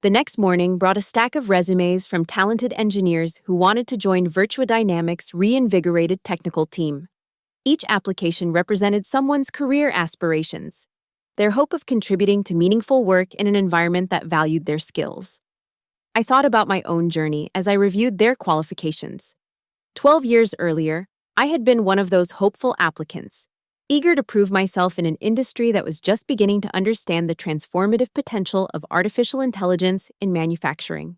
The next morning brought a stack of resumes from talented engineers who wanted to join Virtua Dynamics' reinvigorated technical team. Each application represented someone's career aspirations, their hope of contributing to meaningful work in an environment that valued their skills. I thought about my own journey as I reviewed their qualifications. 12 years earlier, I had been one of those hopeful applicants, eager to prove myself in an industry that was just beginning to understand the transformative potential of artificial intelligence in manufacturing.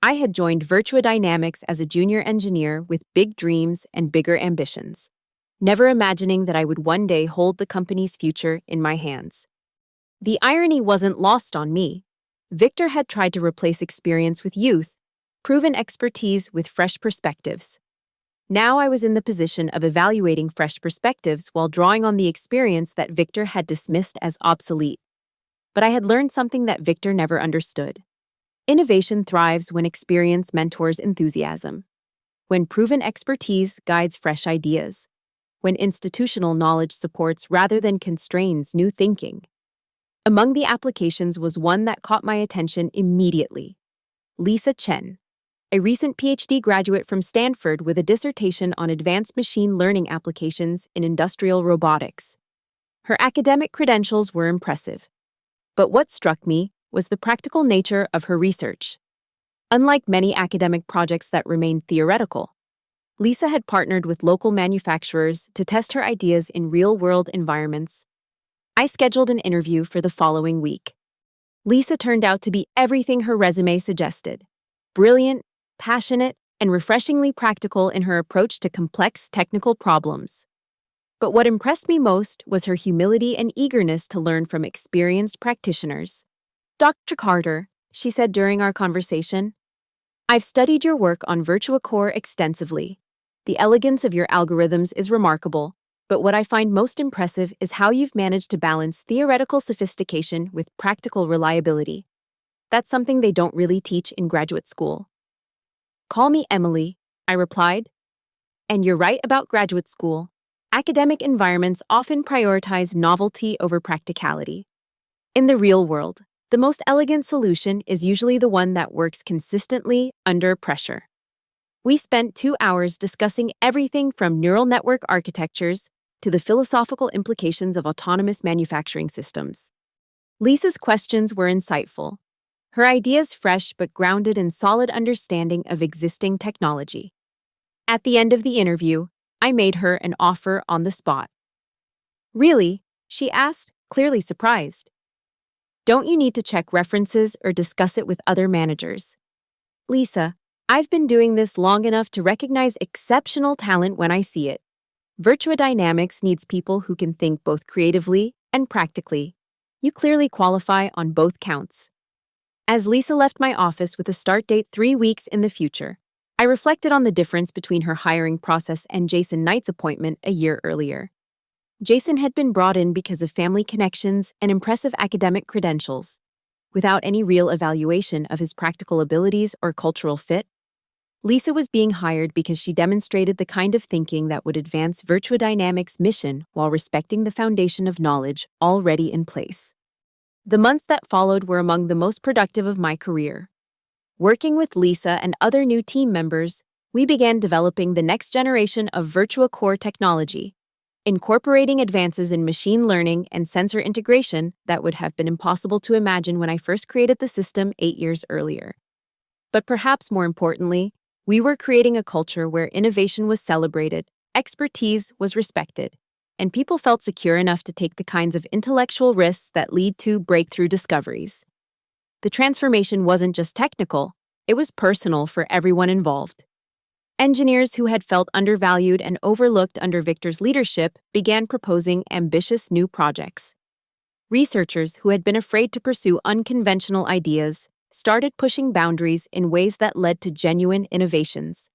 I had joined Virtua Dynamics as a junior engineer with big dreams and bigger ambitions, never imagining that I would one day hold the company's future in my hands. The irony wasn't lost on me. Victor had tried to replace experience with youth, proven expertise with fresh perspectives. Now I was in the position of evaluating fresh perspectives while drawing on the experience that Victor had dismissed as obsolete. But I had learned something that Victor never understood. Innovation thrives when experience mentors enthusiasm, when proven expertise guides fresh ideas, when institutional knowledge supports rather than constrains new thinking. Among the applications was one that caught my attention immediately. Lisa Chen, a recent PhD graduate from Stanford with a dissertation on advanced machine learning applications in industrial robotics. Her academic credentials were impressive, but what struck me was the practical nature of her research. Unlike many academic projects that remained theoretical, Lisa had partnered with local manufacturers to test her ideas in real-world environments. I scheduled an interview for the following week. Lisa turned out to be everything her resume suggested: brilliant, passionate, and refreshingly practical in her approach to complex technical problems. But what impressed me most was her humility and eagerness to learn from experienced practitioners. "Dr. Carter," she said during our conversation, "I've studied your work on Virtua Core extensively. The elegance of your algorithms is remarkable, but what I find most impressive is how you've managed to balance theoretical sophistication with practical reliability. That's something they don't really teach in graduate school." "Call me Emily," I replied. "And you're right about graduate school. Academic environments often prioritize novelty over practicality. In the real world, the most elegant solution is usually the one that works consistently under pressure." We spent 2 hours discussing everything from neural network architectures to the philosophical implications of autonomous manufacturing systems. Lisa's questions were insightful. her ideas fresh but grounded in solid understanding of existing technology. At the end of the interview, I made her an offer on the spot. "Really?" she asked, clearly surprised. "Don't you need to check references or discuss it with other managers?" "Lisa, I've been doing this long enough to recognize exceptional talent when I see it. Virtua Dynamics needs people who can think both creatively and practically. You clearly qualify on both counts." As Lisa left my office with a start date 3 weeks in the future, I reflected on the difference between her hiring process and Jason Knight's appointment a year earlier. Jason had been brought in because of family connections and impressive academic credentials, without any real evaluation of his practical abilities or cultural fit. Lisa was being hired because she demonstrated the kind of thinking that would advance Virtua Dynamics' mission while respecting the foundation of knowledge already in place. The months that followed were among the most productive of my career. Working with Lisa and other new team members, we began developing the next generation of Virtua Core technology, incorporating advances in machine learning and sensor integration that would have been impossible to imagine when I first created the system 8 years earlier. But perhaps more importantly, we were creating a culture where innovation was celebrated, expertise was respected, and people felt secure enough to take the kinds of intellectual risks that lead to breakthrough discoveries. The transformation wasn't just technical, it was personal for everyone involved. Engineers who had felt undervalued and overlooked under Victor's leadership began proposing ambitious new projects. Researchers who had been afraid to pursue unconventional ideas started pushing boundaries in ways that led to genuine innovations.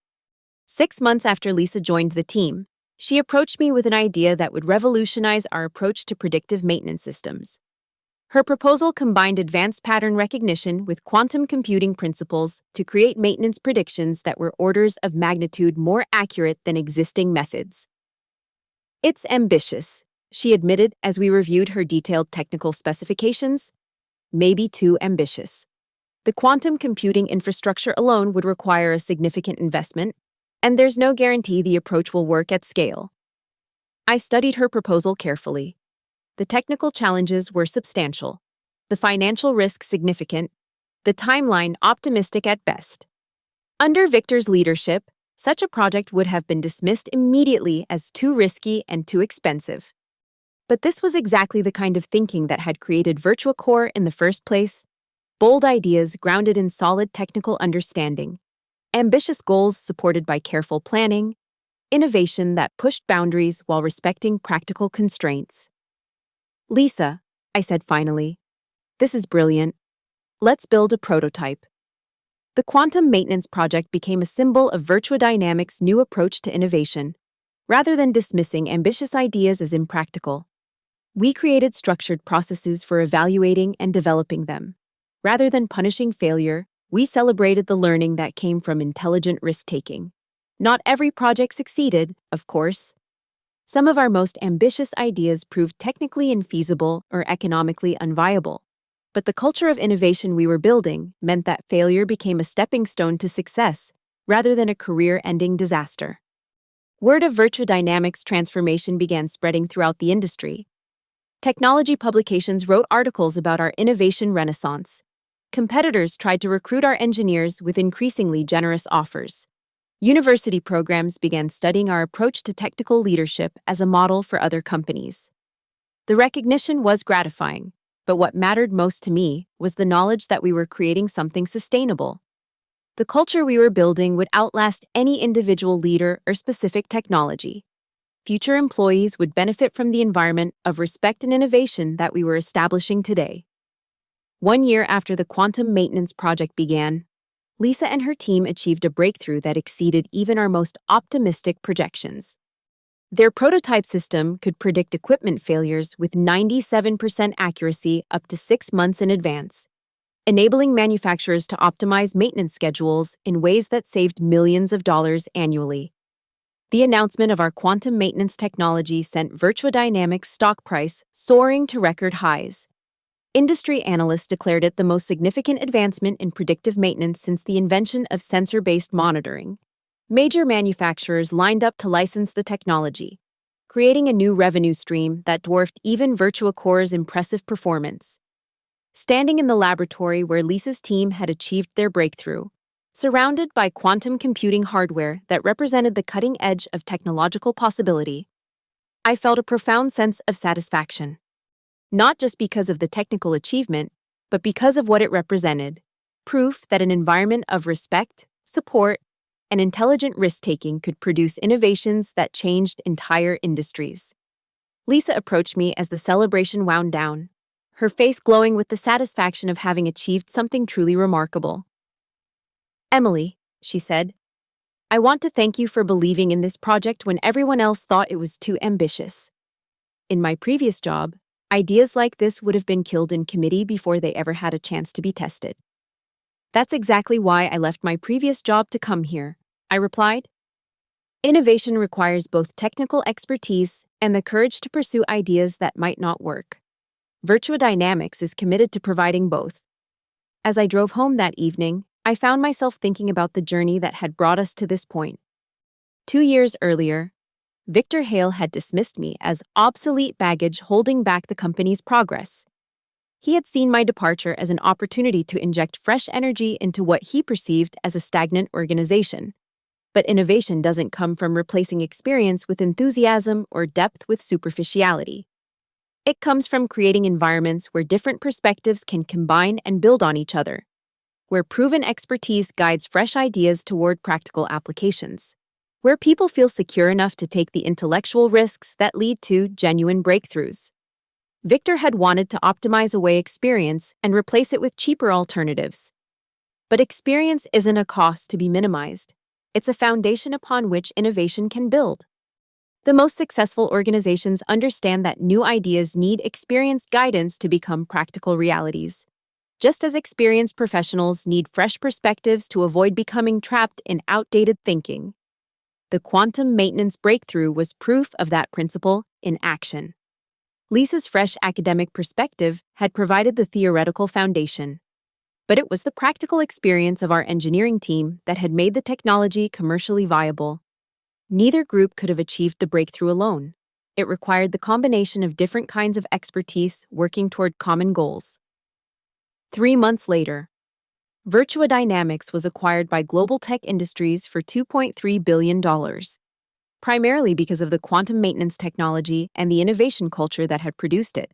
6 months after Lisa joined the team, she approached me with an idea that would revolutionize our approach to predictive maintenance systems. Her proposal combined advanced pattern recognition with quantum computing principles to create maintenance predictions that were orders of magnitude more accurate than existing methods. "It's ambitious," she admitted as we reviewed her detailed technical specifications. "Maybe too ambitious. The quantum computing infrastructure alone would require a significant investment, and there's no guarantee the approach will work at scale." I studied her proposal carefully. The technical challenges were substantial, the financial risk significant, the timeline optimistic at best. Under Victor's leadership, such a project would have been dismissed immediately as too risky and too expensive. But this was exactly the kind of thinking that had created Virtua Core in the first place: bold ideas grounded in solid technical understanding, ambitious goals supported by careful planning, innovation that pushed boundaries while respecting practical constraints. "Lisa," I said finally, "this is brilliant. Let's build a prototype." The quantum maintenance project became a symbol of Virtua Dynamics' new approach to innovation. Rather than dismissing ambitious ideas as impractical, we created structured processes for evaluating and developing them. Rather than punishing failure, we celebrated the learning that came from intelligent risk-taking. Not every project succeeded, of course. Some of our most ambitious ideas proved technically infeasible or economically unviable. But the culture of innovation we were building meant that failure became a stepping stone to success, rather than a career-ending disaster. Word of Virtua Dynamics' transformation began spreading throughout the industry. Technology publications wrote articles about our innovation renaissance. Competitors tried to recruit our engineers with increasingly generous offers. University programs began studying our approach to technical leadership as a model for other companies. The recognition was gratifying, but what mattered most to me was the knowledge that we were creating something sustainable. The culture we were building would outlast any individual leader or specific technology. Future employees would benefit from the environment of respect and innovation that we were establishing today. 1 year after the quantum maintenance project began, Lisa and her team achieved a breakthrough that exceeded even our most optimistic projections. Their prototype system could predict equipment failures with 97% accuracy up to 6 months in advance, enabling manufacturers to optimize maintenance schedules in ways that saved millions of dollars annually. The announcement of our quantum maintenance technology sent Virtua Dynamics' stock price soaring to record highs. Industry analysts declared it the most significant advancement in predictive maintenance since the invention of sensor-based monitoring. Major manufacturers lined up to license the technology, creating a new revenue stream that dwarfed even Virtua Core's impressive performance. standing in the laboratory where Lisa's team had achieved their breakthrough, surrounded by quantum computing hardware that represented the cutting edge of technological possibility, I felt a profound sense of satisfaction. Not just because of the technical achievement, but because of what it represented: proof that an environment of respect, support, and intelligent risk-taking could produce innovations that changed entire industries. Lisa approached me as the celebration wound down, her face glowing with the satisfaction of having achieved something truly remarkable. "Emily," she said, "I want to thank you for believing in this project when everyone else thought it was too ambitious. In my previous job, ideas like this would have been killed in committee before they ever had a chance to be tested." "That's exactly why I left my previous job to come here," I replied. "Innovation requires both technical expertise and the courage to pursue ideas that might not work. Virtua Dynamics is committed to providing both." As I drove home that evening, I found myself thinking about the journey that had brought us to this point. 2 years earlier, Victor Hale had dismissed me as obsolete baggage holding back the company's progress. He had seen my departure as an opportunity to inject fresh energy into what he perceived as a stagnant organization. But innovation doesn't come from replacing experience with enthusiasm or depth with superficiality. It comes from creating environments where different perspectives can combine and build on each other, where proven expertise guides fresh ideas toward practical applications, where people feel secure enough to take the intellectual risks that lead to genuine breakthroughs. Victor had wanted to optimize away experience and replace it with cheaper alternatives. But experience isn't a cost to be minimized. It's a foundation upon which innovation can build. The most successful organizations understand that new ideas need experienced guidance to become practical realities, just as experienced professionals need fresh perspectives to avoid becoming trapped in outdated thinking. The quantum maintenance breakthrough was proof of that principle in action. Lisa's fresh academic perspective had provided the theoretical foundation, but it was the practical experience of our engineering team that had made the technology commercially viable. Neither group could have achieved the breakthrough alone. It required the combination of different kinds of expertise working toward common goals. 3 months later, Virtua Dynamics was acquired by Global Tech Industries for $2.3 billion. Primarily because of the quantum maintenance technology and the innovation culture that had produced it.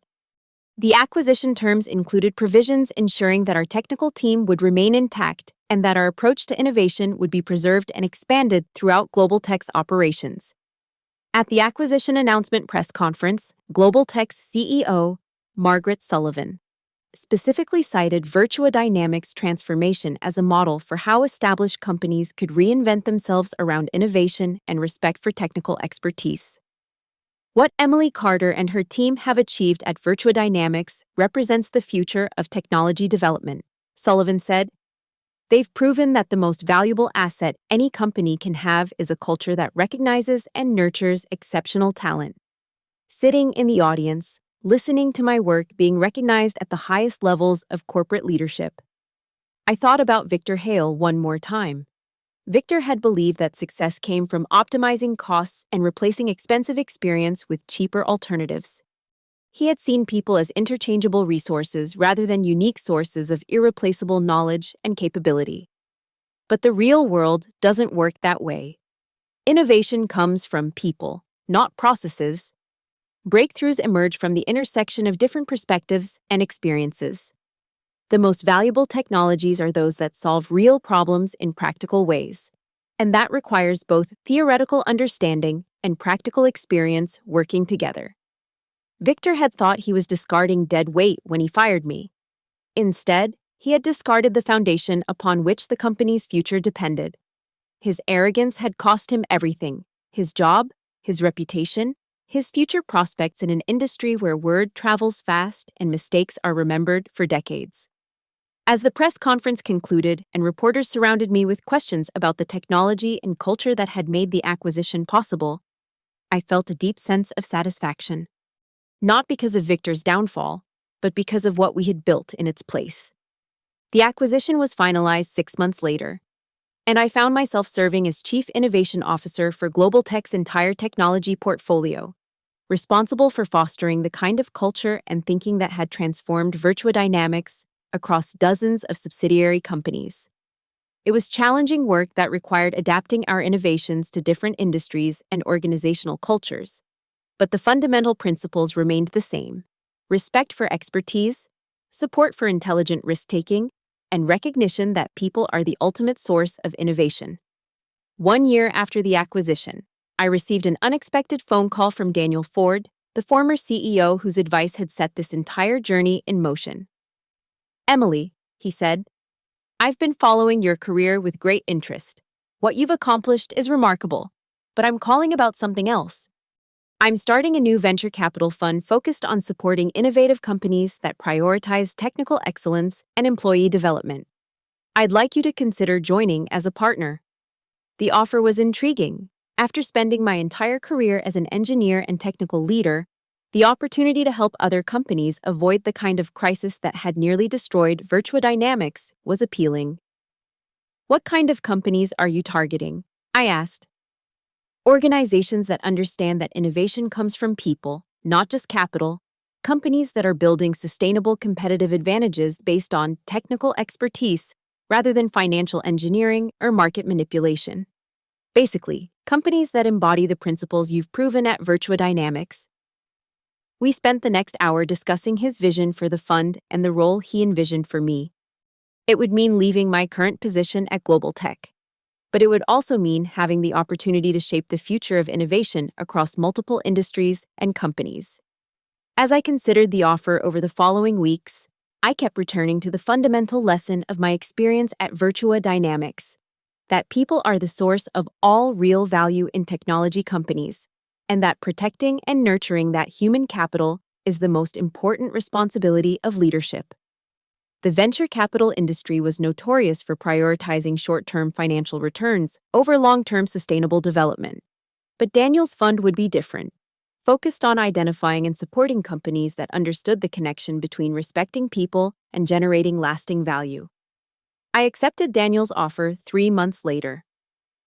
The acquisition terms included provisions ensuring that our technical team would remain intact and that our approach to innovation would be preserved and expanded throughout Global Tech's operations. At the acquisition announcement press conference, Global Tech's CEO, Margaret Sullivan, specifically cited Virtua Dynamics' transformation as a model for how established companies could reinvent themselves around innovation and respect for technical expertise. "What Emily Carter and her team have achieved at Virtua Dynamics represents the future of technology development," Sullivan said. "They've proven that the most valuable asset any company can have is a culture that recognizes and nurtures exceptional talent." Sitting in the audience, listening to my work being recognized at the highest levels of corporate leadership, I thought about Victor Hale one more time. Victor had believed that success came from optimizing costs and replacing expensive experience with cheaper alternatives. He had seen people as interchangeable resources rather than unique sources of irreplaceable knowledge and capability. But the real world doesn't work that way. Innovation comes from people, not processes. Breakthroughs emerge from the intersection of different perspectives and experiences. The most valuable technologies are those that solve real problems in practical ways, and that requires both theoretical understanding and practical experience working together. Victor had thought he was discarding dead weight when he fired me. Instead, he had discarded the foundation upon which the company's future depended. His arrogance had cost him everything: his job, his reputation, his future prospects in an industry where word travels fast and mistakes are remembered for decades. As the press conference concluded and reporters surrounded me with questions about the technology and culture that had made the acquisition possible, I felt a deep sense of satisfaction. Not because of Victor's downfall, but because of what we had built in its place. The acquisition was finalized 6 months later, and I found myself serving as Chief Innovation Officer for Global Tech's entire technology portfolio. responsible for fostering the kind of culture and thinking that had transformed Virtua Dynamics across dozens of subsidiary companies. It was challenging work that required adapting our innovations to different industries and organizational cultures. But the fundamental principles remained the same: respect for expertise, support for intelligent risk-taking, and recognition that people are the ultimate source of innovation. 1 year after the acquisition, I received an unexpected phone call from Daniel Ford, the former CEO whose advice had set this entire journey in motion. "Emily," he said, "I've been following your career with great interest. What you've accomplished is remarkable, but I'm calling about something else. I'm starting a new venture capital fund focused on supporting innovative companies that prioritize technical excellence and employee development. I'd like you to consider joining as a partner." The offer was intriguing. After spending my entire career as an engineer and technical leader, the opportunity to help other companies avoid the kind of crisis that had nearly destroyed Virtua Dynamics was appealing. "What kind of companies are you targeting?" I asked. "Organizations that understand that innovation comes from people, not just capital, companies that are building sustainable competitive advantages based on technical expertise rather than financial engineering or market manipulation. Basically, companies that embody the principles you've proven at Virtua Dynamics." We spent the next hour discussing his vision for the fund and the role he envisioned for me. It would mean leaving my current position at Global Tech, but it would also mean having the opportunity to shape the future of innovation across multiple industries and companies. As I considered the offer over the following weeks, I kept returning to the fundamental lesson of my experience at Virtua Dynamics: that people are the source of all real value in technology companies, and that protecting and nurturing that human capital is the most important responsibility of leadership. The venture capital industry was notorious for prioritizing short-term financial returns over long-term sustainable development. But Daniel's fund would be different, focused on identifying and supporting companies that understood the connection between respecting people and generating lasting value. I accepted Daniel's offer 3 months later,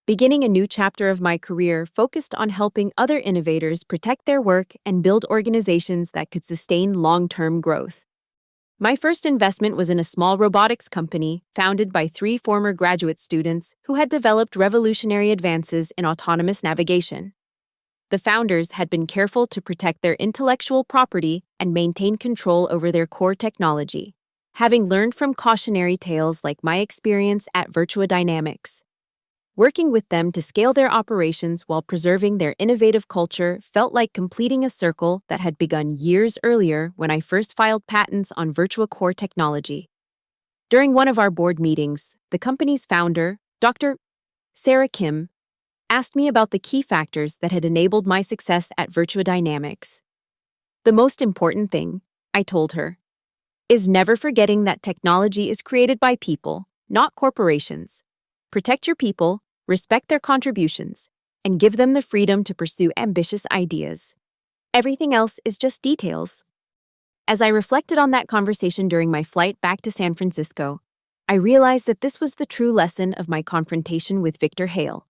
beginning a new chapter of my career focused on helping other innovators protect their work and build organizations that could sustain long-term growth. My first investment was in a small robotics company founded by 3 former graduate students who had developed revolutionary advances in autonomous navigation. The founders had been careful to protect their intellectual property and maintain control over their core technology, having learned from cautionary tales like my experience at Virtua Dynamics. Working with them to scale their operations while preserving their innovative culture felt like completing a circle that had begun years earlier when I first filed patents on Virtua core technology. During one of our board meetings, the company's founder, Dr. Sarah Kim, asked me about the key factors that had enabled my success at Virtua Dynamics. "The most important thing," I told her, "is never forgetting that technology is created by people, not corporations. Protect your people, respect their contributions, and give them the freedom to pursue ambitious ideas. Everything else is just details." As I reflected on that conversation during my flight back to San Francisco, I realized that this was the true lesson of my confrontation with Victor Hale.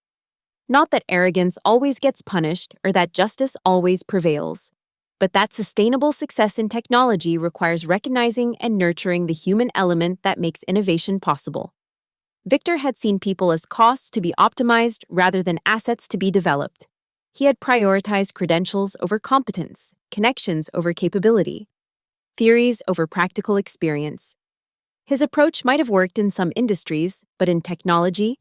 Not that arrogance always gets punished or that justice always prevails, but that sustainable success in technology requires recognizing and nurturing the human element that makes innovation possible. Victor had seen people as costs to be optimized rather than assets to be developed. He had prioritized credentials over competence, connections over capability, theories over practical experience. His approach might have worked in some industries, but in technology,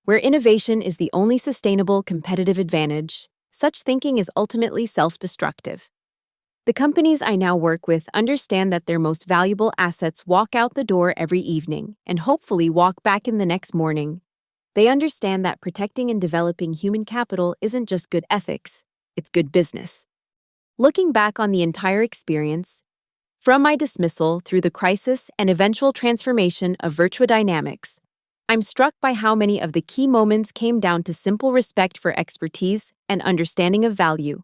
where innovation is the only sustainable competitive advantage, such thinking is ultimately self-destructive. The companies I now work with understand that their most valuable assets walk out the door every evening and hopefully walk back in the next morning. They understand that protecting and developing human capital isn't just good ethics, it's good business. Looking back on the entire experience, from my dismissal through the crisis and eventual transformation of Virtua Dynamics, I'm struck by how many of the key moments came down to simple respect for expertise and understanding of value.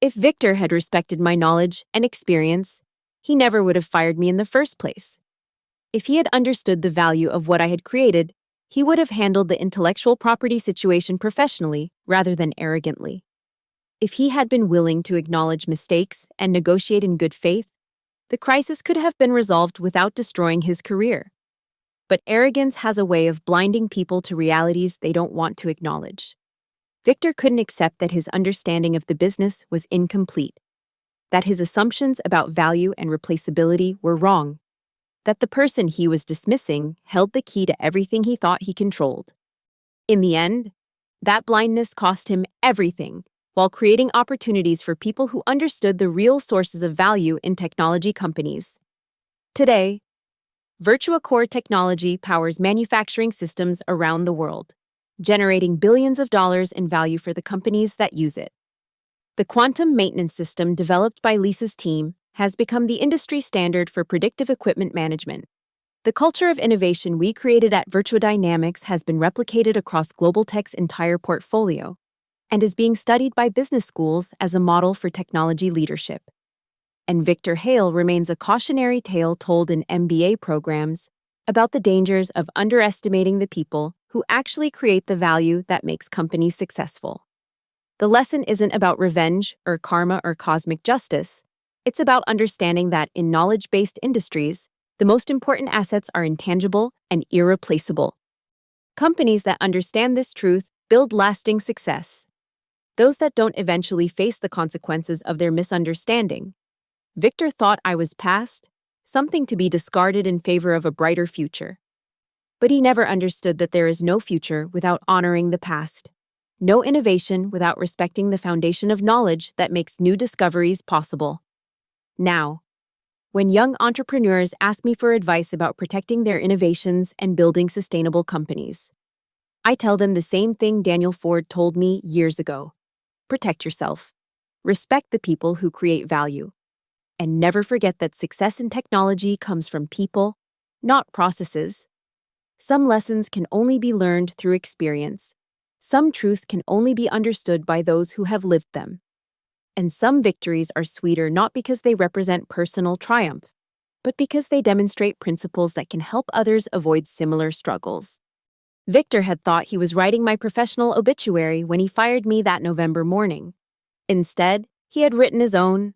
If Victor had respected my knowledge and experience, he never would have fired me in the first place. If he had understood the value of what I had created, he would have handled the intellectual property situation professionally rather than arrogantly. If he had been willing to acknowledge mistakes and negotiate in good faith, the crisis could have been resolved without destroying his career. But arrogance has a way of blinding people to realities they don't want to acknowledge. Victor couldn't accept that his understanding of the business was incomplete, that his assumptions about value and replaceability were wrong, that the person he was dismissing held the key to everything he thought he controlled. In the end, that blindness cost him everything, while creating opportunities for people who understood the real sources of value in technology companies. Today, Virtua Core technology powers manufacturing systems around the world, generating billions of dollars in value for the companies that use it. The quantum maintenance system developed by Lisa's team has become the industry standard for predictive equipment management. The culture of innovation we created at Virtua Dynamics has been replicated across Global Tech's entire portfolio and is being studied by business schools as a model for technology leadership. And Victor Hale remains a cautionary tale told in MBA programs about the dangers of underestimating the people who actually create the value that makes companies successful. The lesson isn't about revenge or karma or cosmic justice. It's about understanding that in knowledge-based industries, the most important assets are intangible and irreplaceable. Companies that understand this truth build lasting success. Those that don't eventually face the consequences of their misunderstanding. Victor thought I was past, something to be discarded in favor of a brighter future. But he never understood that there is no future without honoring the past, no innovation without respecting the foundation of knowledge that makes new discoveries possible. Now, when young entrepreneurs ask me for advice about protecting their innovations and building sustainable companies, I tell them the same thing Daniel Ford told me years ago. Protect yourself. Respect the people who create value. And never forget that success in technology comes from people, not processes. Some lessons can only be learned through experience. Some truths can only be understood by those who have lived them. And some victories are sweeter not because they represent personal triumph, but because they demonstrate principles that can help others avoid similar struggles. Victor had thought he was writing my professional obituary when he fired me that November morning. Instead, he had written his own,